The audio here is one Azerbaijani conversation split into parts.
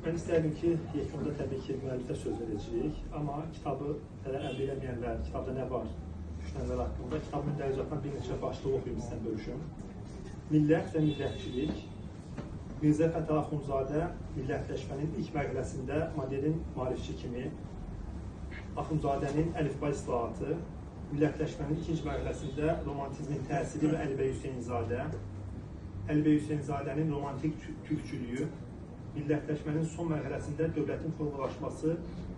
Mən istərdim ki, yekununda təbii ki, müəllifə söz verəcəyik, amma kitabı hələ əldə edəməyənlər, kitabda nə var düşünənlər haqqında kitab mündəricatdan bir neçə başlıq oxuyum sizdən bölüşüm. Millət və millətçilik. Mirzə Fətəli Axundzadə millətləşmənin ilk mərhələsində modelin maarifçi kimi, Axundzadənin əlifba islahatı, millətləşmənin ikinci mərhələsində romantizmin təsiri və Əli bəy Hüseynzadə, Əli bəy Hüseynzadənin romantik türkçülüyü, millətləşmənin son mərhələsində dövlətin formalaşması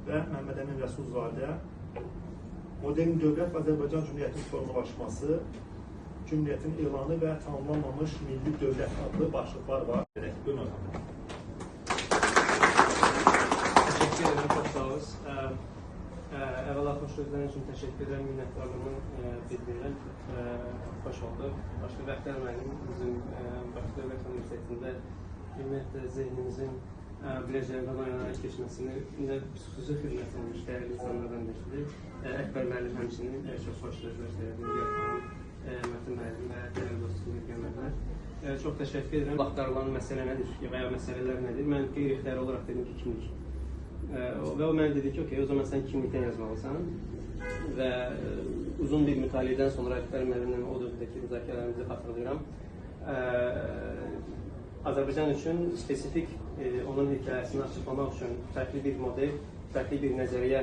və Məmməd Əmin Rəsulzadə, modern dövlət və Azərbaycan Cümhuriyyətinin formalaşması, Cümhuriyyətin elanı və tamamlanmamış milli dövlət adlı başlıqlar var. Buyurun hocam. Teşekkür ederim, çok sağ olun. Evvela hoş sözleriniz için teşekkür ederim, minnettarlığımı bildirirəm. Hoş oldu. Başka Bəxtiyar müəllim bizim Bakı Dövlət Universitetində ümumiyyətlə zehnimizin biləcəyindən oynanarak geçməsini xüsusi xidmət olmuş dəyərli insanlardan birisidir. Əkbər müəllim həmçinin çox xoş sözlər söyledi. Mətin müəllim və dəyərli dostum Gülgəmədlər. Çox təşəkkür edirəm. Axtarılan məsələ nədir və ya məsələlər nədir? Mən qeyri-ixtiyari olaraq dedim ki, kimlik. Və o mənə dedi ki, okey, o zaman sən kimlikdən yazmalısan və uzun bir mütaliədən sonra Əkbər müəllimlə o dövrədəki müzakirələrimizi xatırlayıram. Azərbaycan üçün spesifik onun hekayəsini açıqlamaq üçün fərqli bir model, fərqli bir nəzəriyyə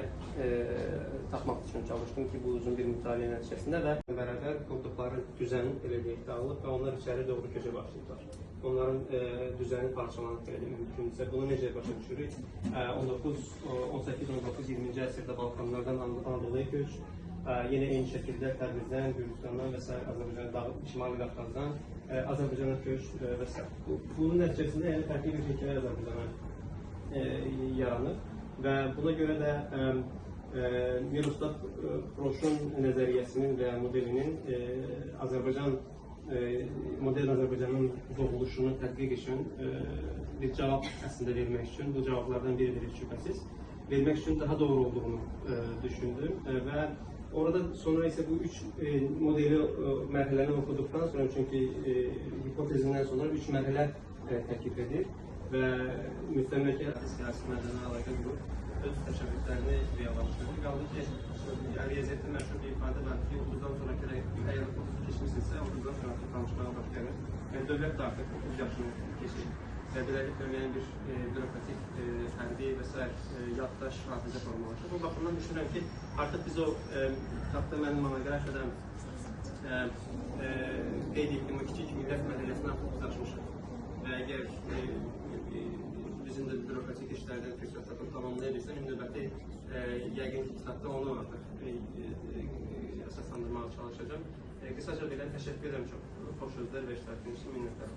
tapmaq üçün çalışdım ki, bu uzun bir mütaliə nəticəsində və bərabər qurduqları düzən elə deyək dağılıb və onlar içəri doğru köçə başlayıblar. Onların düzəni parçalanıb belə mümkünsə. Bunu necə başa düşürük? 18-19-20-ci əsrdə Balkanlardan Anadoluya köç, yenə eyni şəkildə Təbrizdən, Gürcüstandan və s. Azərbaycan Şimali Qafqazdan Azərbaycana köç və s. Bunun nəticəsində yəni fərqli bir hekayə Azərbaycana yaranır və buna görə də Mirosław Proşun nəzəriyyəsinin və modelinin modern Azərbaycanın doğuluşunu tədqiq üçün bir cavab əslində vermək üçün, bu cavablardan biridir heç şübhəsiz, vermək üçün daha doğru olduğunu düşündüm və orada sonra isə bu üç modeli mərhələni oxuduqdan sonra, çünki hipotezindən sonra üç mərhələ təklif edir və müstəmləkə siyasi mədəni əlaqə qrup öz təşəbbüslərini reallaşdırır. Qaldı ki, riyaziyyətdə məşhur bir ifadə var ki, 30-dan sonraki əgər 30 keçmişsinizsə, 30-dan sonraki tanışmağa başlayır. Yəni, dövlət də artıq 30 yaşını keçir və beləliklə müəyyən bir bürokratik, hərbi və s. yaddaş, hafizə formalaşır. Bu baxımdan düşünürəm ki, artıq biz o kitabda mənim monoqrafiyada qeyd etdiyim o kiçik millət mədəniyyətini artıq biz açmışıq. Və əgər bizim də bürokratik işlərdən fürsətlərini tamamlaya bilsəm, növbəti yəqin kitabda onu artıq əsaslandırmağa çalışacağım. Qısaca belə təşəkkür edirəm, çox xoş sözlər və iştirakınız üçün minnətdarım.